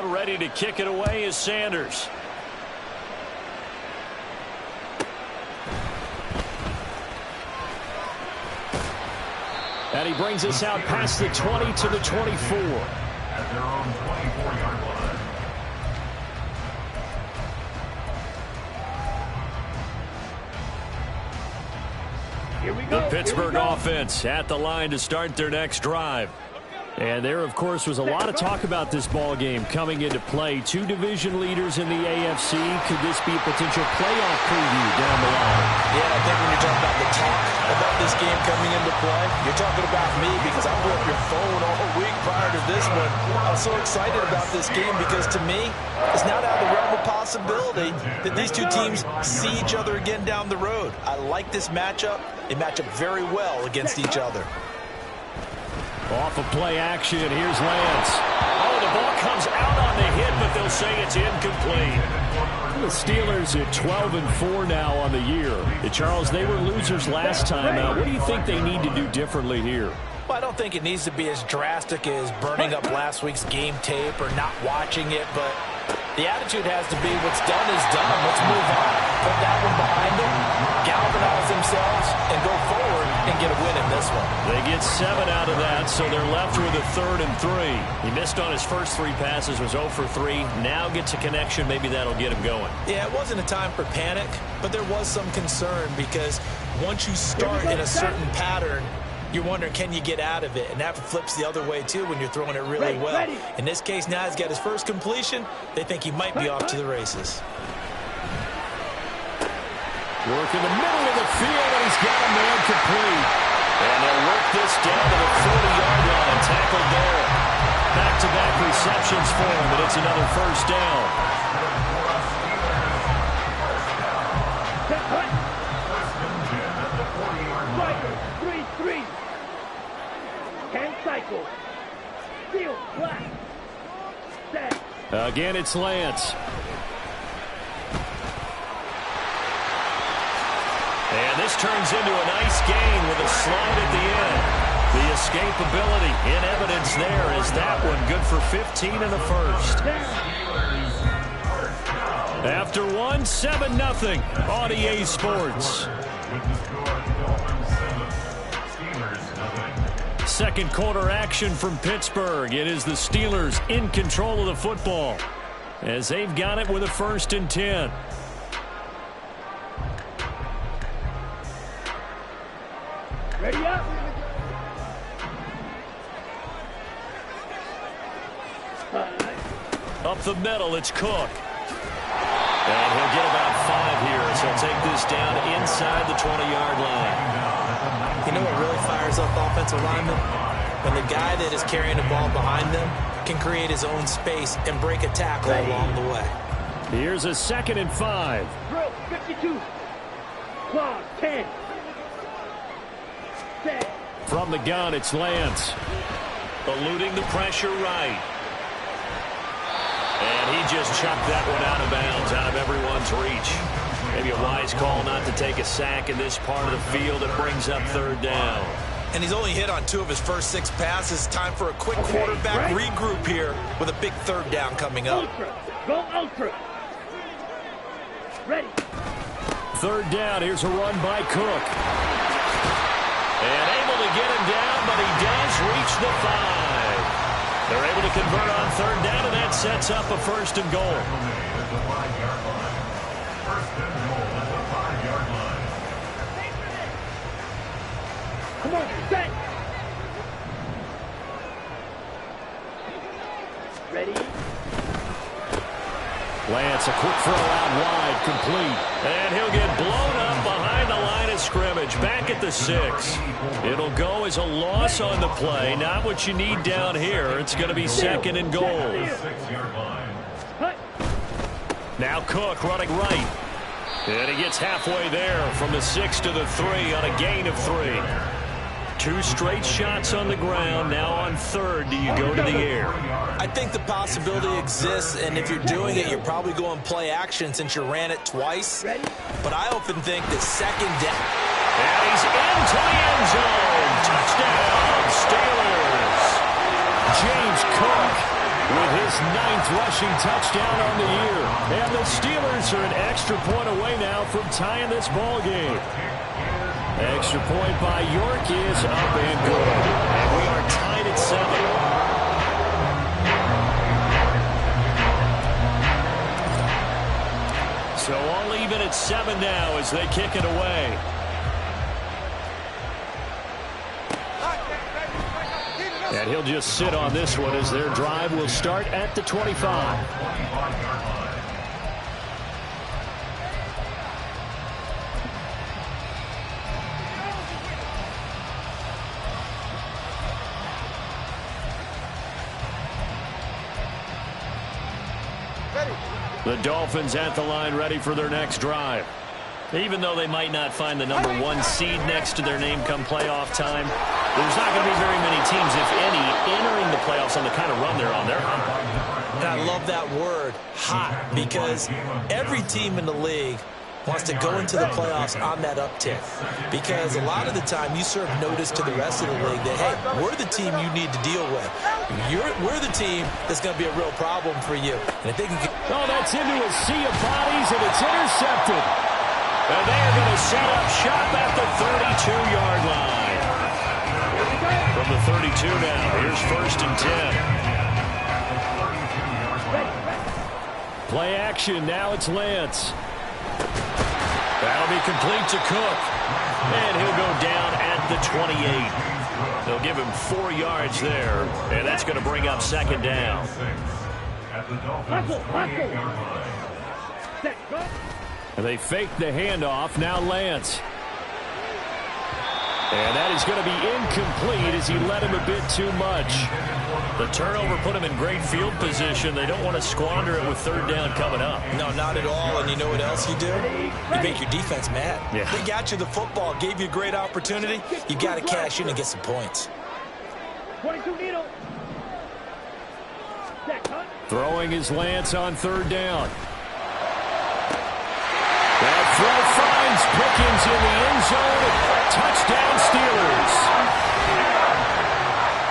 Ready to kick it away is Sanders. And he brings us out past the 20 to the 24. At their own 24-yard line. Here we go. The Pittsburgh offense at the line to start their next drive. And there, of course, was a lot of talk about this ball game coming into play. Two division leaders in the AFC. Could this be a potential playoff preview down the line? Yeah, I think when you're talking about the talk about this game coming into play, you're talking about me because I blew up your phone all week prior to this one. I was so excited about this game because, to me, it's not out of the realm of possibility that these two teams see each other again down the road. I like this matchup. They match up very well against each other. Off of play action, here's Lance. Oh, the ball comes out on the hit, but they'll say it's incomplete. The Steelers at 12-4 now on the year. Charles, they were losers last time out. What do you think they need to do differently here? Well, I don't think it needs to be as drastic as burning up last week's game tape or not watching it, but the attitude has to be what's done is done. Let's move on. Put that one behind them, galvanize themselves, and go forward and get a win in this one. They get 7 out of that, so they're left with a 3rd and 3. He missed on his first 3 passes, was 0 for 3. Now gets a connection. Maybe that'll get him going. Yeah, it wasn't a time for panic, but there was some concern because once you start in a certain pattern, you're wondering, can you get out of it? And that flips the other way, too, when you're throwing it really well. In this case, now he's got his first completion. They think he might be off to the races. Work in the middle of the field, and he's got a man complete. And they'll work this down to the 40-yard line. Tackled there. Back-to-back receptions for him, but it's another first down. Again, it's Lance. And this turns into a nice gain with a slide at the end. The escapability in evidence there is that one good for 15 in the first. After 1, 7-0 on EA Sports. Second quarter action from Pittsburgh. It is the Steelers in control of the football as they've got it with a 1st and 10. Ready up. Up the middle, it's Cook. And he'll get about 5 here as he'll take this down inside the 20-yard line. You know what really fires up offensive linemen? When the guy that is carrying the ball behind them can create his own space and break a tackle along the way. Here's a 2nd and 5. Drill 52. Claw 10. Set. From the gun, it's Lance. Eluding the pressure right. And he just chucked that one out of bounds, out of everyone's reach. Maybe a wise call not to take a sack in this part of the field. It brings up 3rd down. And he's only hit on 2 of his first 6 passes. Time for a quick quarterback regroup here with a big 3rd down coming up. Ultra. Go ultra. Ready. 3rd down. Here's a run by Cook. And able to get him down, but he does reach the 5. They're able to convert on 3rd down, and that sets up a 1st and goal. Come on, set. Ready. Lance, a quick throw out wide, complete. And he'll get blown up behind the line of scrimmage, back at the 6. It'll go as a loss on the play. Not what you need down here. It's going to be 2nd and goal. Now Cook running right. And he gets halfway there from the 6 to the 3 on a gain of 3. 2 straight shots on the ground. Now on 3rd, do you go to the air? I think the possibility exists, and if you're doing it, you're probably going play action since you ran it twice. But I often think that 2nd down. And he's into the end zone. Touchdown, Steelers. James Cook with his 9th rushing touchdown on the year. And the Steelers are an extra point away now from tying this ball game. Extra point by York is up and good. And we are tied at 7. So all even at 7 now as they kick it away. And he'll just sit on this one as their drive will start at the 25. The Dolphins at the line ready for their next drive. Even though they might not find the number 1 seed next to their name come playoff time, there's not going to be very many teams, if any, entering the playoffs on the kind of run they're on. They're hot. And I love that word, hot, because every team in the league wants to go into the playoffs on that uptick. Because a lot of the time you serve notice to the rest of the league that, hey, we're the team you need to deal with. We're the team that's going to be a real problem for you. And if they can get... Oh, that's into a sea of bodies, and it's intercepted. And they are going to set up shop at the 32-yard line. From the 32 now, here's 1st and 10. Play action, now it's Lance. That'll be complete to Cook. And he'll go down at the 28. They'll give him 4 yards there, and that's going to bring up 2nd down. They fake the handoff. Now Lance. And that is going to be incomplete as he led him a bit too much. The turnover put him in great field position. They don't want to squander it with 3rd down coming up. No, not at all. And you know what else you do? You make your defense mad. Yeah. They got you the football, gave you a great opportunity. You got to cash in and get some points. 22 needle. Throwing his Lance on 3rd down. That throw finds Pickens in the end zone. Touchdown Steelers.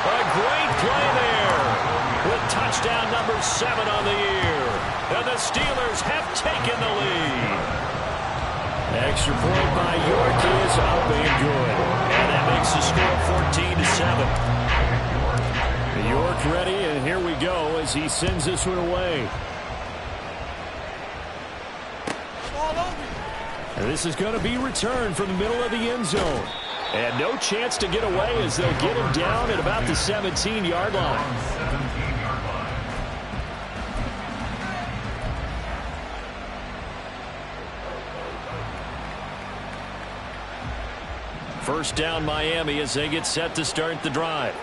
A great play there with touchdown number 7 on the year. And the Steelers have taken the lead. Extra point by York is up and good. And that makes the score 14-7. York ready, and here we go as he sends this one away. And this is going to be returned from the middle of the end zone. And no chance to get away as they'll get him down at about the 17-yard line. First down Miami as they get set to start the drive.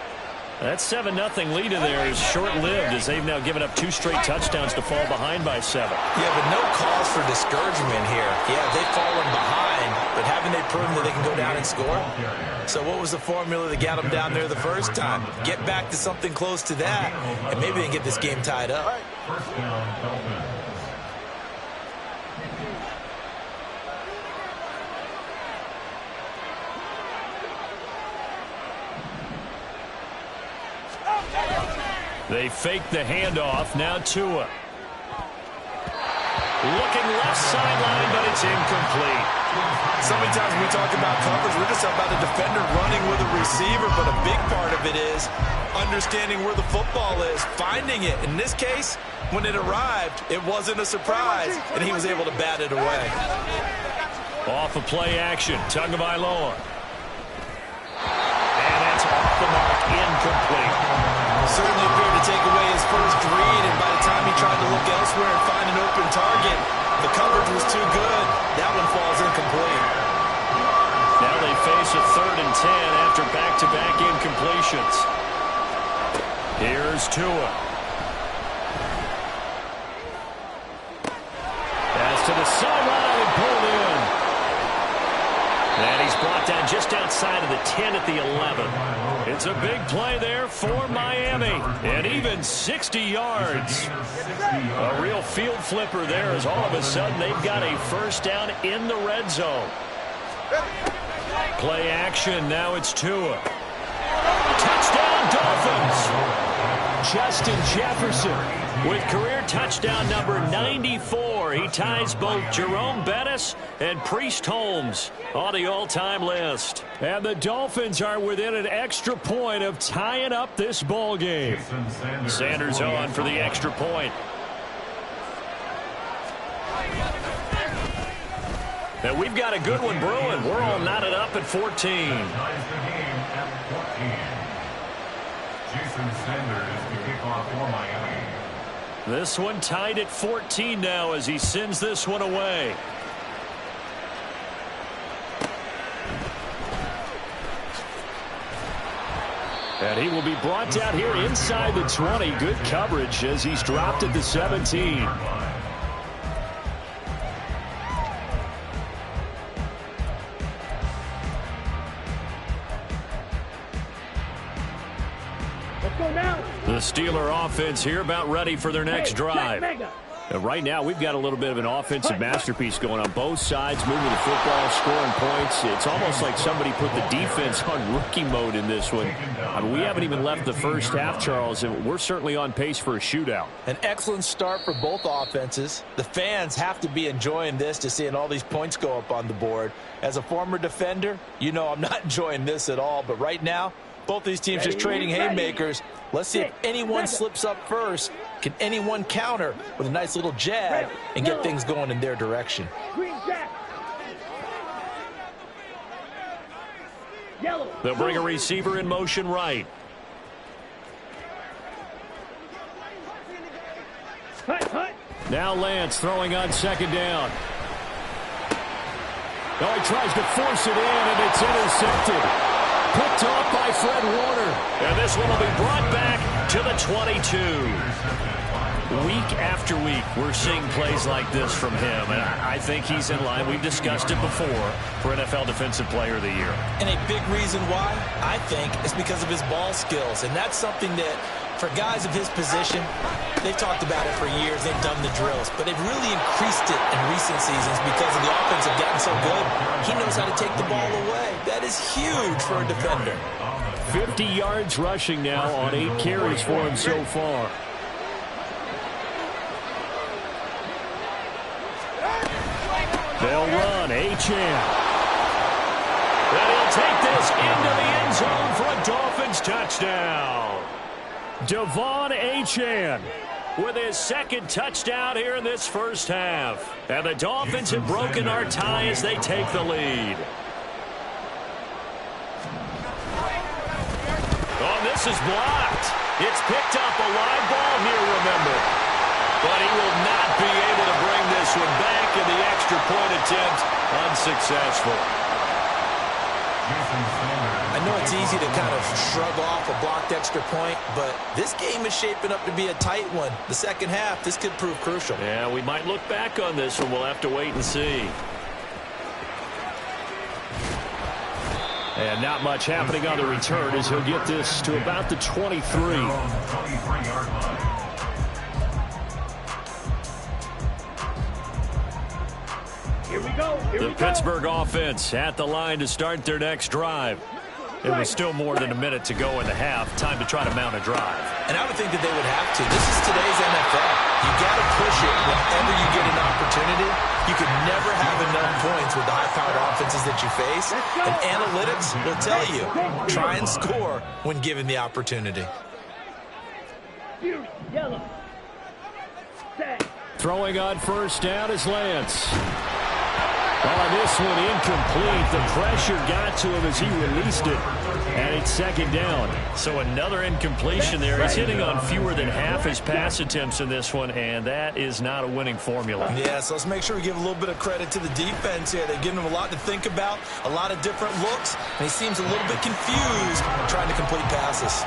That 7-0 lead in there is short-lived as they've now given up 2 straight touchdowns to fall behind by 7. Yeah, but no cause for discouragement here. Yeah, they've fallen behind, but haven't they proven that they can go down and score? So what was the formula that got them down there the first time? Get back to something close to that, and maybe they can get this game tied up. First down, Dolphins. They fake the handoff. Now Tua. Looking left sideline, but it's incomplete. So many times when we talk about coverage, we're just about a defender running with a receiver, but a big part of it is understanding where the football is, finding it. In this case, when it arrived, it wasn't a surprise, and he was able to bat it away. Off of play action, Tagovailoa. And that's off the mark, incomplete. Certainly appeared to take away his first read, and by the time he tried to look elsewhere and find an open target, the coverage was too good. That one falls incomplete. Now they face a 3rd and 10 after back-to-back incompletions. Here's Tua. Pass to the sideline and pulled in. And he's brought down just outside of the 10 at the 11. It's a big play there for Miami. And even 60 yards. A real field flipper there as all of a sudden they've got a first down in the red zone. Play action. Now it's Tua. Touchdown Dolphins. Justin Jefferson. With career touchdown number 94, he ties both Jerome Bettis and Priest Holmes on the all-time list. And the Dolphins are within an extra point of tying up this ball game. Sanders on for the extra point. And we've got a good one brewing. We're all knotted up at 14. Ties the game at 14. Jason Sanders to kick off for Miami. This one tied at 14 now as he sends this one away. And he will be brought down here inside the 20. Good coverage as he's dropped at the 17. The Steeler offense here about ready for their next drive. And right now, we've got a little bit of an offensive masterpiece going on both sides, moving the football, scoring points. It's almost like somebody put the defense on rookie mode in this one. I mean, we haven't even left the first half, Charles, and we're certainly on pace for a shootout. An excellent start for both offenses. The fans have to be enjoying this to seeing all these points go up on the board. As a former defender, you know I'm not enjoying this at all, but right now, both these teams just trading haymakers. Let's see if anyone slips up first. Can anyone counter with a nice little jab and get things going in their direction? They'll bring a receiver in motion right. Now Lance throwing on second down. Oh, he tries to force it in, and it's intercepted. Picked off by Fred Warner. And this one will be brought back to the 22. Week after week, we're seeing plays like this from him. And I think he's in line. We've discussed it before for NFL Defensive Player of the Year. And a big reason why, I think, is because of his ball skills. And that's something that, for guys of his position, they've talked about it for years. They've done the drills. But they've really increased it in recent seasons because of the offense have gotten so good. He knows how to take the ball away. That is huge for a defender. 50 yards rushing now on 8 carries for him so far. They'll run. Achane. And he'll take this into the end zone for a Dolphins touchdown. Devon Achane with his second touchdown here in this first half. And the Dolphins have broken our tie as they take the lead. Oh, this is blocked. It's picked up a live ball here, remember. But he will not be able to bring this one back, and the extra point attempt unsuccessful. I know it's easy to kind of shrug off a blocked extra point, but this game is shaping up to be a tight one. The second half, this could prove crucial. Yeah, we might look back on this one. We'll have to wait and see. And not much happening on the return as he'll get this to about the 23. Here we go. The Pittsburgh offense at the line to start their next drive. It was still more than a minute to go in the half. Time to try to mount a drive. And I would think that they would have to. This is today's NFL. You got to push it whenever you get an opportunity. You could never have enough points with the high-powered offenses that you face. And analytics will tell you, try and score when given the opportunity. Yellow. Throwing on first down is Lance. Oh, this one incomplete. The pressure got to him as he released it. And it's second down. So another incompletion there. He's hitting on fewer than half his pass attempts in this one, and that is not a winning formula. Yeah, so let's make sure we give a little bit of credit to the defense here. They've given him a lot to think about, a lot of different looks, and he seems a little bit confused trying to complete passes.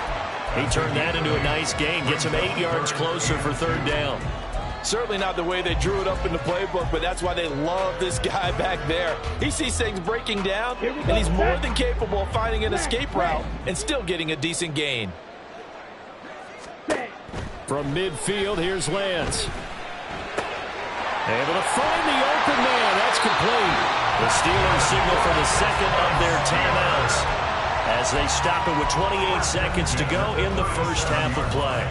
He turned that into a nice gain. Gets him 8 yards closer for third down. Certainly not the way they drew it up in the playbook, but that's why they love this guy back there. He sees things breaking down, and he's more than capable of finding an escape route and still getting a decent gain. From midfield, here's Lance. Able to find the open man. That's complete. The Steelers signal for the second of their timeouts. as they stop it with 28 seconds to go in the first half of play.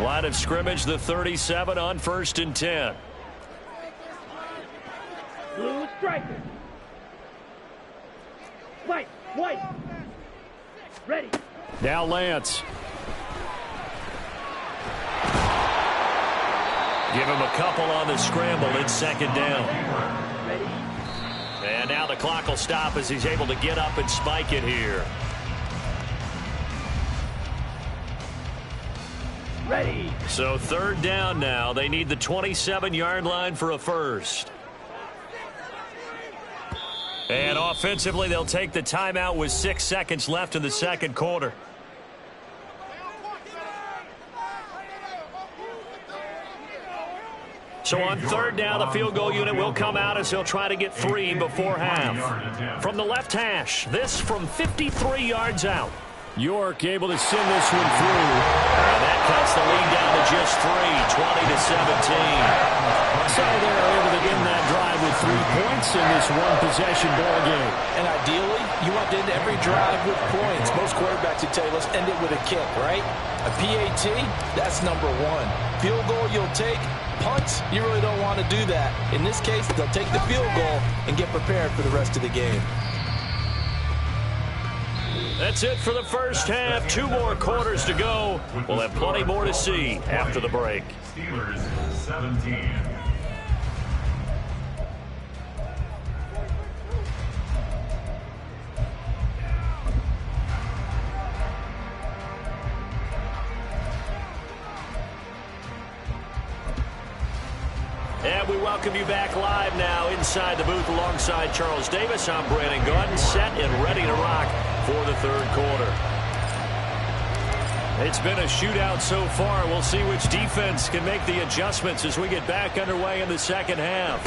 Line of scrimmage, the 37 on 1st and 10. Blue striker. White. Ready. Now Lance. Give him a couple on the scramble. It's 2nd down. Ready. And now the clock will stop as he's able to get up and spike it here. Ready. So 3rd down now. They need the 27-yard line for a first. And offensively, they'll take the timeout with 6 seconds left in the second quarter. So on 3rd down, the field goal unit will come out as he'll try to get 3 before half. From the left hash, this from 53 yards out. York able to send this one through. And that cuts the lead down to just 3, 20-17. So they're able to end that drive with 3 points in this one-possession ball game. And ideally, you want to end every drive with points. Most quarterbacks would tell you, let's end it with a kick, right? A PAT, that's number 1. Field goal you'll take. Punts, you really don't want to do that. In this case, they'll take the field goal and get prepared for the rest of the game. That's it for the first half. 2 more quarters to go. We'll have plenty more to see after the break. Steelers 17. And we welcome you back live now inside the booth alongside Charles Davis. I'm Brandon Gaudin, set and ready to rock for the 3rd quarter. It's been a shootout so far. We'll see which defense can make the adjustments as we get back underway in the second half.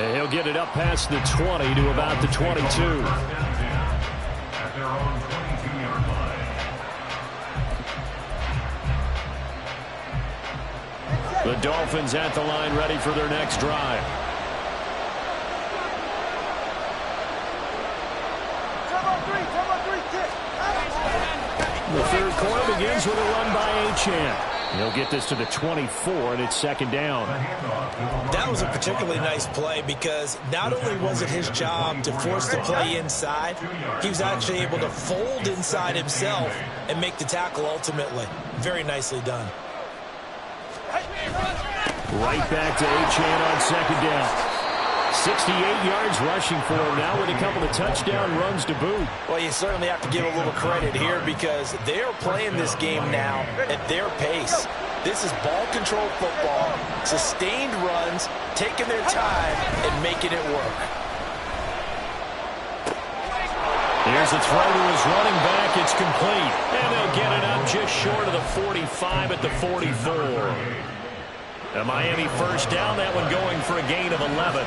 And he'll get it up past the 20 to about the 22. At their own 22-yard line. The Dolphins at the line ready for their next drive. The 3rd quarter begins with a run by Achane. He'll get this to the 24, and it's 2nd down. That was a particularly nice play because not only was it his job to force the play inside, he was actually able to fold inside himself and make the tackle ultimately. Very nicely done. Right back to Achane on 2nd down. 68 yards rushing for him now with a couple of touchdown runs to boot. Well, you certainly have to give a little credit here because they're playing this game now at their pace. This is ball control football, sustained runs, taking their time and making it work. Here's a throw to his running back. It's complete. And they'll get it up just short of the 45 at the 44. A Miami first down, that one going for a gain of 11.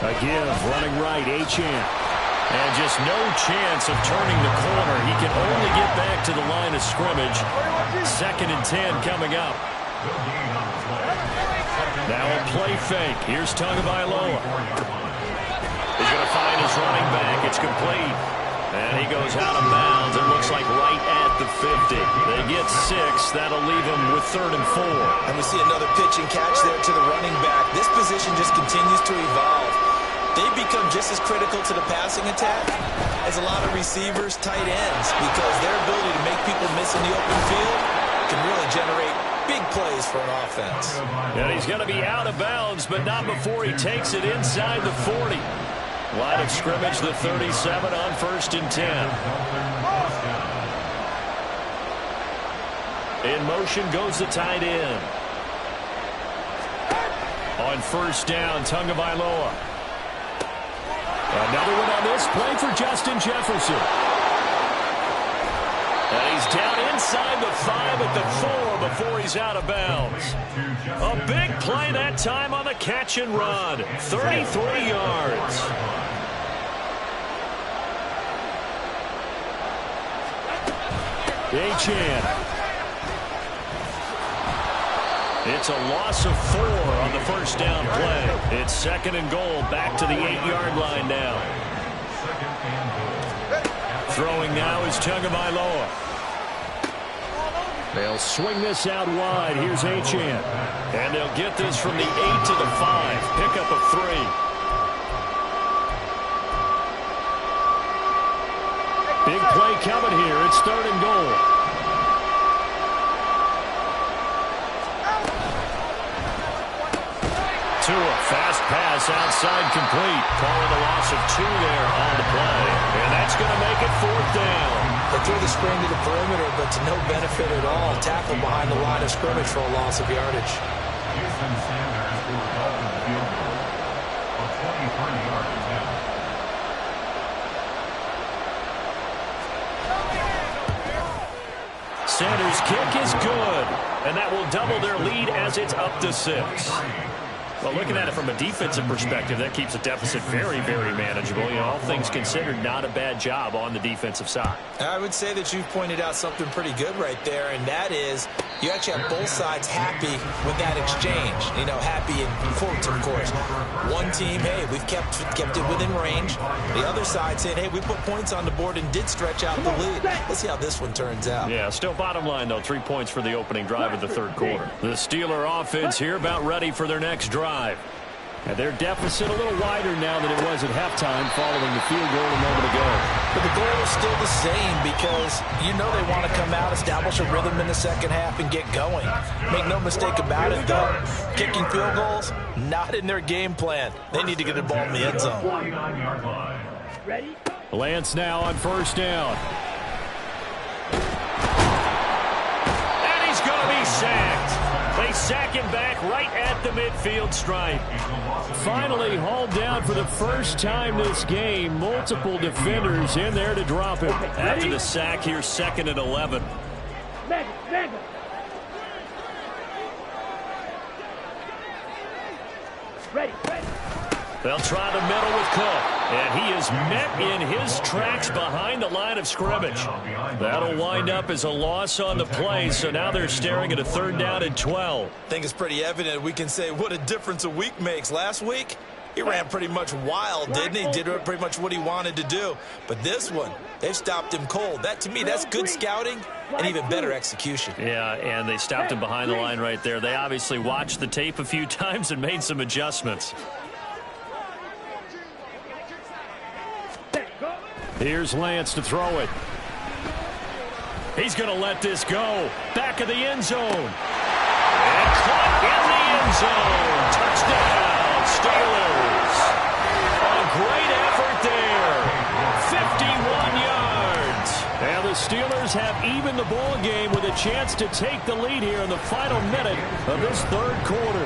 A give, running right, Achane. And just no chance of turning the corner. He can only get back to the line of scrimmage. 2nd and 10 coming up. Now a play fake. Here's Tagovailoa. He's going to find his running back. It's complete. And he goes out of bounds. It looks like right at the 50. They get 6. That'll leave them with 3rd and 4. And we see another pitch and catch there to the running back. This position just continues to evolve. They've become just as critical to the passing attack as a lot of receivers, tight ends, because their ability to make people miss in the open field can really generate big plays for an offense. And he's going to be out of bounds, but not before he takes it inside the 40. Line of scrimmage, the 37 on 1st and 10. In motion goes the tight end. On 1st down, Tagovailoa. Another one on this play for Justin Jefferson. And he's down inside the 5 at the 4 before he's out of bounds. A big play that time on the catch and run. 33 yards. Achane. It's a loss of 4 on the first down play. It's 2nd and goal, back to the 8-yard line now. Throwing now is Tagovailoa. They'll swing this out wide. Here's Achane. And they'll get this from the 8 to the 5. Pickup of 3. Big play coming here. It's 3rd and goal. Tua, fast pass outside complete. Calling a loss of 2 there on the play. And that's going to make it 4th down. They threw the screen to the perimeter, but to no benefit at all. Tackle behind the line of scrimmage for a loss of yardage. Houston Sanders for the Dolphins field goal of 23 yards out. Sanders' kick is good. And that will double their lead as it's up to 6. Well, looking at it from a defensive perspective, that keeps the deficit very, very manageable. You know, all things considered, not a bad job on the defensive side. I would say that you've pointed out something pretty good right there, and that is you actually have both sides happy with that exchange. You know, happy in quotes, of course. One team, hey, we've kept it within range. The other side saying, hey, we put points on the board and did stretch out the lead. Let's see how this one turns out. Yeah, still bottom line, though, 3 points for the opening drive of the 3rd quarter. The Steeler offense here about ready for their next drive. And their deficit a little wider now than it was at halftime following the field goal a moment ago. But the goal is still the same because you know they want to come out, establish a rhythm in the second half, and get going. Make no mistake about it, though. Kicking field goals, not in their game plan. They need to get the ball in the end zone. 49-yard line. Ready? Lance now on 1st down. And he's going to be sacked. They sack him back right at the midfield stripe. Finally hauled down for the first time this game. Multiple defenders in there to drop him. After the sack, here's 2nd and 11. Mangle. Ready. They'll try the middle with Cook. And he is met in his tracks behind the line of scrimmage. That'll wind up as a loss on the play, so now they're staring at a 3rd down and 12. I think it's pretty evident we can say what a difference a week makes. Last week, he ran pretty much wild, didn't he? Did pretty much what he wanted to do. But this one, they've stopped him cold. That, to me, that's good scouting and even better execution. Yeah, and they stopped him behind the line right there. They obviously watched the tape a few times and made some adjustments. Here's Lance to throw it. He's going to let this go. Back of the end zone. And caught in the end zone. Touchdown, Steelers. A great effort there. 51 yards. And the Steelers have evened the ball game with a chance to take the lead here in the final minute of this 3rd quarter.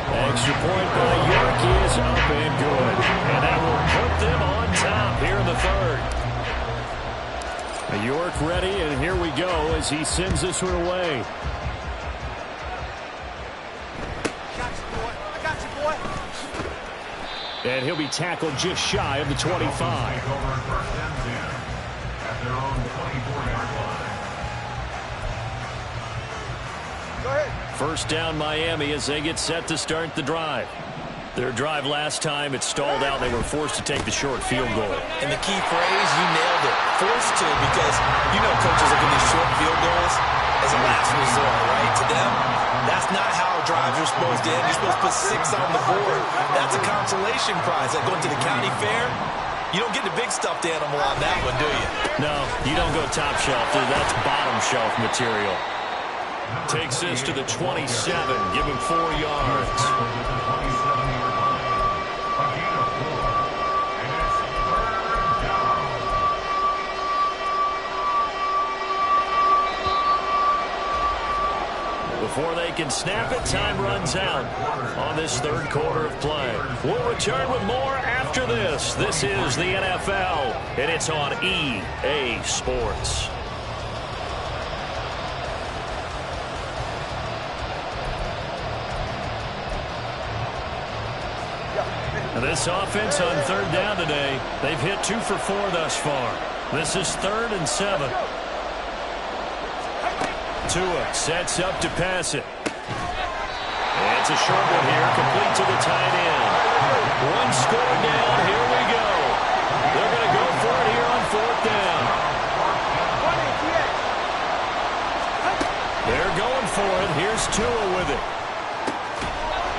Extra point by York is up and good. And that will put them on top here in the 3rd. York ready, and here we go as he sends this one away. And he'll be tackled just shy of the 25. First down Miami as they get set to start the drive. Their drive last time, it stalled out. They were forced to take the short field goal. And the key phrase, you nailed it. Forced to, because you know coaches look at these short field goals as a last resort, right? To them, that's not how drives are supposed to end. You're supposed to put 6 on the board. That's a consolation prize. Like going to the county fair, you don't get the big stuffed animal on that one, do you? No, you don't go top shelf. That's bottom shelf material. Takes this to the 27. Give him 4 yards. Before they can snap it, time runs out on this 3rd quarter of play. We'll return with more after this. This is the NFL, and it's on EA Sports. This offense on 3rd down today, they've hit 2 for 4 thus far. This is 3rd and 7. Tua sets up to pass it. It's a short one here, complete to the tight end. One score down, here we go. They're going to go for it here on 4th down. They're going for it. Here's Tua with it.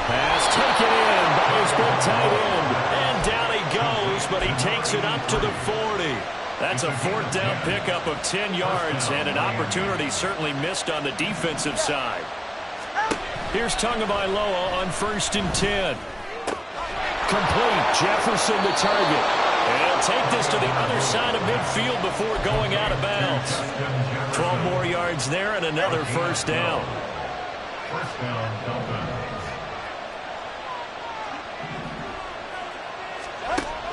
Pass taken in by his big tight end. And down he goes, but he takes it up to the 40. That's a 4th down pickup of 10 yards, and an opportunity certainly missed on the defensive side. Here's Tagovailoa on 1st and 10. Complete. Jefferson the target. And he'll take this to the other side of midfield before going out of bounds. 12 more yards there and another 1st down. First down, Dolphins.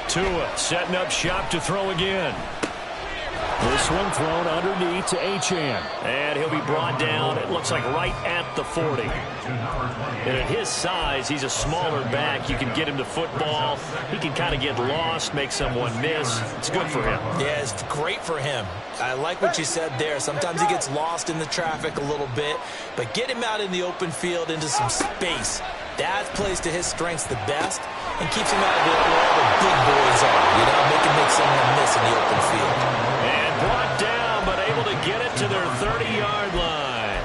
Tua setting up shop to throw again. This one thrown underneath to Achane. And he'll be brought down, it looks like right at the 40. And at his size, he's a smaller back. You can get him to football. He can kind of get lost, make someone miss. It's good for him. Yeah, it's great for him. I like what you said there. Sometimes he gets lost in the traffic a little bit, but get him out in the open field into some space. That plays to his strengths the best and keeps him out of where all the big boys are. You know, make someone miss in the open field. And brought down, but able to get it to their 30-yard line.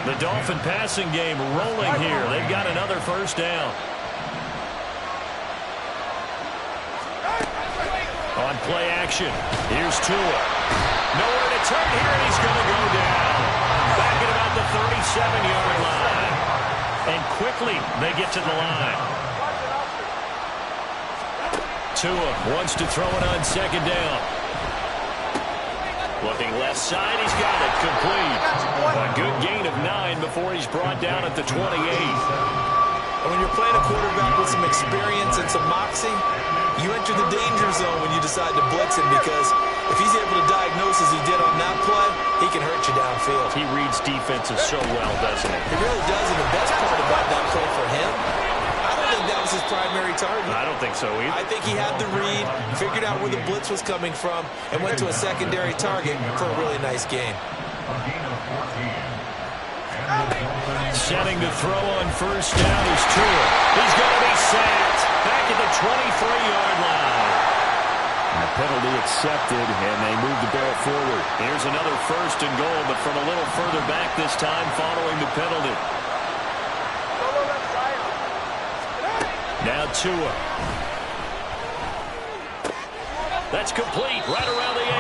The Dolphin passing game rolling here. They've got another 1st down. On play action, here's Tua. Nowhere to turn here, and he's going to go down. Back at about the 37-yard line. And quickly, they get to the line. Tua wants to throw it on 2nd down. Looking left side, he's got it. Complete. A good gain of 9 before he's brought down at the 28. And when you're playing a quarterback with some experience and some moxie, you enter the danger zone when you decide to blitz him, because if he's able to diagnose as he did on that play, he can hurt you downfield. He reads defenses so well, doesn't he? He really does, and the best part about that play for him, I don't think that was his primary target. I don't think so either. I think he had the read, figured out where the blitz was coming from, and went to a secondary target for a really nice game. A gain of 14. Setting to throw on 1st down is Tua. He's going to be sacked back at the 23-yard line. And the penalty accepted, and they move the ball forward. Here's another 1st and goal, but from a little further back this time following the penalty. Now Tua. That's complete, right around the 8.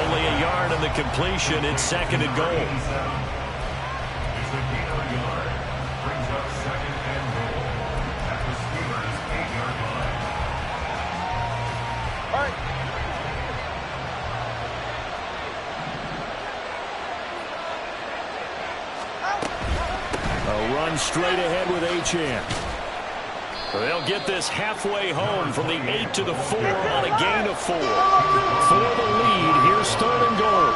Only a yard on the completion. It's 2nd and goal. It's a gain of a yard. Brings up 2nd and goal. At the Steelers' 8-yard line. All right. A run straight ahead with Achane. They'll get this halfway home from the 8 to the 4 on a gain of 4. For the lead, here's 3rd and goal.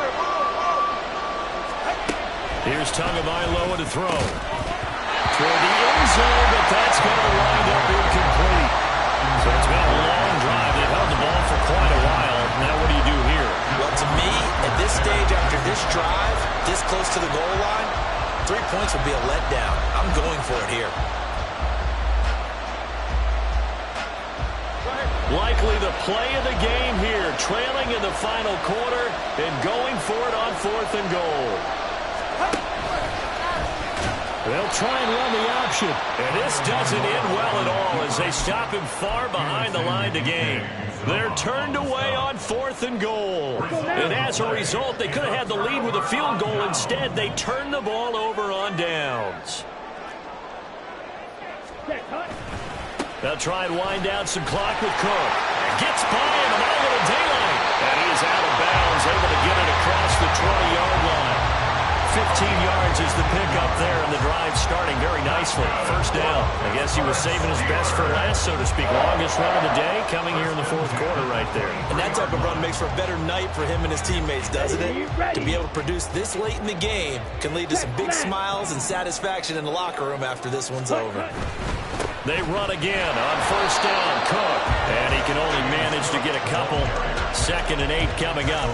Here's Tagovailoa to throw. Toward the end zone, but that's going to wind up incomplete. So it's been a long drive. They've held the ball for quite a while. Now what do you do here? Well, to me, at this stage, after this drive, this close to the goal line, 3 points would be a letdown. I'm going for it here. Likely the play of the game here, trailing in the final quarter and going for it on 4th and goal. They'll try and run the option. And this doesn't end well at all as they stop him far behind the line to gain. They're turned away on 4th and goal. And as a result, they could have had the lead with a field goal. Instead, they turn the ball over on downs. They'll try and wind down some clock with Cook. Gets by him, and all of daylight. And he is out of bounds, able to get it across the 20-yard line. 15 yards is the pickup there, and the drive starting very nicely. 1st down. I guess he was saving his best for last, so to speak. Longest run of the day coming here in the 4th quarter right there. And that type of run makes for a better night for him and his teammates, doesn't it? To be able to produce this late in the game can lead to some big smiles and satisfaction in the locker room after this one's over. They run again on first down. Cook. And he can only manage to get a couple. 2nd and 8 coming up.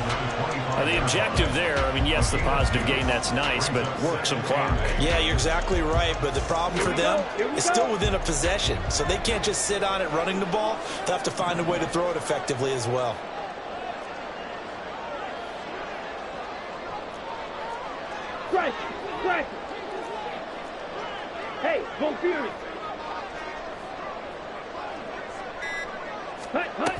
The objective there, I mean, yes, the positive gain, that's nice, but work some clock. Yeah, you're exactly right, but the problem for them is still within a possession, so they can't just sit on it running the ball. They'll have to find a way to throw it effectively as well. Strike! Strike! Hey, go Fury! Hut, hut!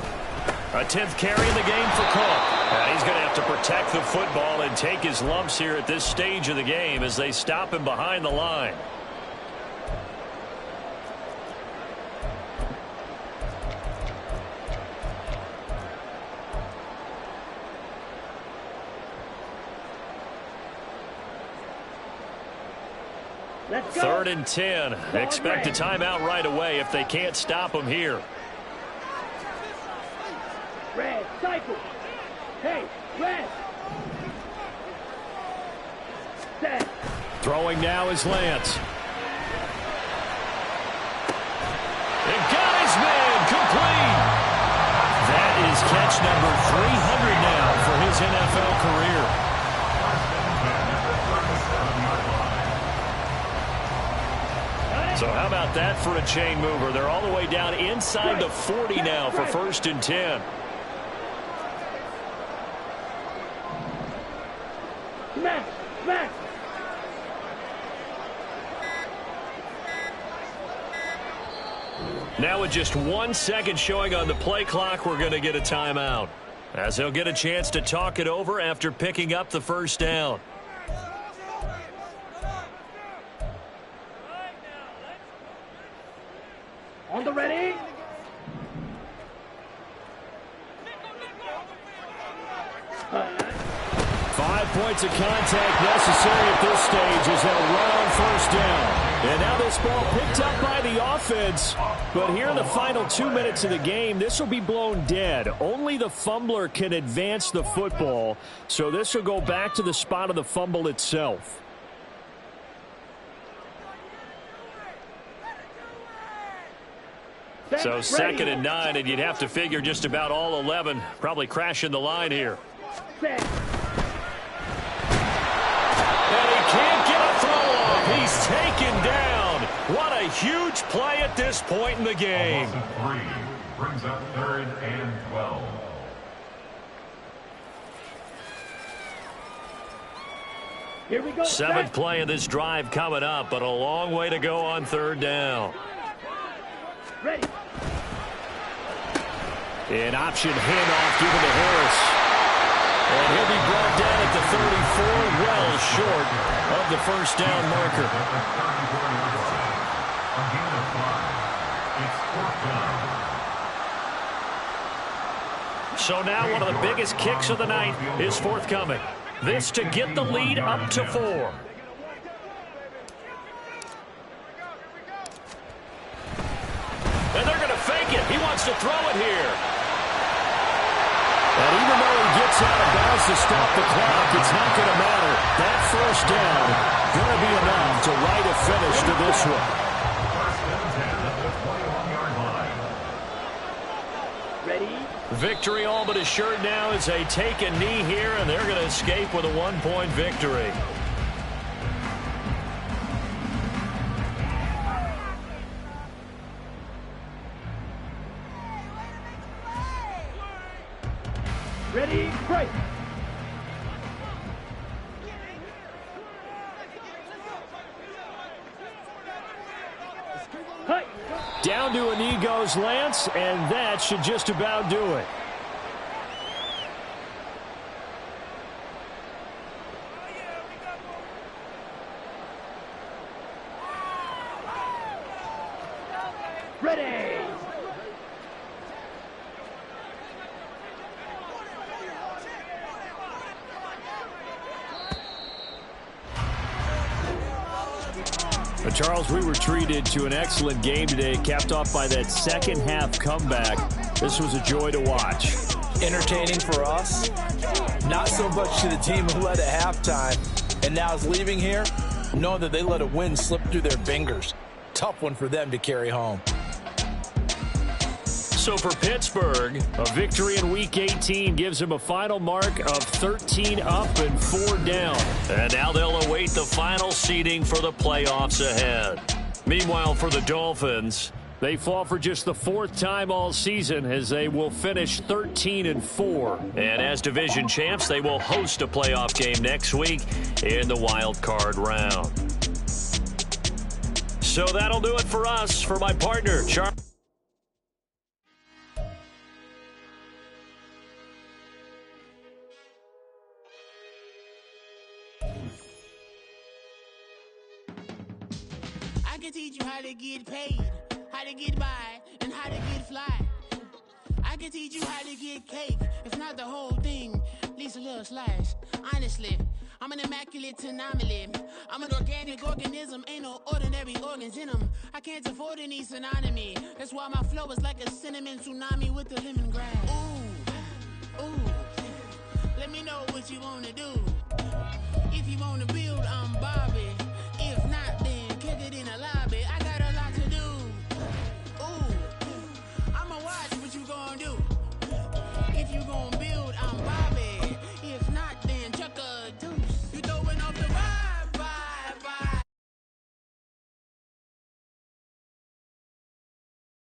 A 10th carry in the game for Cook. And he's going to have to protect the football and take his lumps here at this stage of the game as they stop him behind the line. Let's go! 3rd and 10. Expect a timeout right away if they can't stop him here. Red, cycle! Hey, red! Set! Throwing now is Lance. And got his man complete. That is catch number 300 now for his NFL career. So how about that for a chain mover? They're all the way down inside the 40 now for 1st and 10. Smash! Smash! Now with just 1 second showing on the play clock, we're going to get a timeout, as they'll get a chance to talk it over after picking up the 1st down. On the ready! 5 points of contact necessary at this stage as they'll run on 1st down. And now this ball picked up by the offense. But here in the final 2 minutes of the game, this will be blown dead. Only the fumbler can advance the football. So this will go back to the spot of the fumble itself. So 2nd and 9, and you'd have to figure just about all 11 probably crashing the line here. Set! And he can't get a throw off. He's taken down. What a huge play at this point in the game. A loss of 3 brings up 3rd and 12. Here we go! 7th play of this drive coming up, but a long way to go on 3rd down. Ready! An option handoff given to Harris. And he'll be brought down at the 34, well short of the 1st down marker. Again of 5. It's 4th down. So now one of the biggest kicks of the night is forthcoming. This to get the lead up to 4. And they're going to fake it. He wants to throw it here. And even though he gets out of bounds to stop the clock, it's not going to matter. That 1st down going to be enough to write a finish to this one. 1st and 10 at the 21-yard line. Ready? Victory all but assured now as they take a knee here, and they're going to escape with a 1-point victory. Ready? Break! Hut! Down to a knee goes Lance, and that should just about do it. Ready! Charles, we were treated to an excellent game today, capped off by that second-half comeback. This was a joy to watch. Entertaining for us, not so much to the team who led at halftime and now is leaving here, knowing that they let a win slip through their fingers. tough one for them to carry home. So for Pittsburgh, a victory in Week 18 gives them a final mark of 13 up and 4 down. And now they'll await the final seeding for the playoffs ahead. Meanwhile, for the Dolphins, they fall for just the 4th time all season as they will finish 13 and 4. And as division champs, they will host a playoff game next week in the wild card round. So that'll do it for us. For my partner, Charlie. I can teach you how to get paid, how to get by, and how to get fly. I can teach you how to get cake, if not the whole thing, at least a little slice. Honestly, I'm an immaculate anomaly. I'm an organic organism, ain't no ordinary organs in them. I can't afford any synonymy. That's why my flow is like a cinnamon tsunami with the lemongrass. Ooh, ooh, let me know what you wanna do. If you wanna build, I'm Bobby.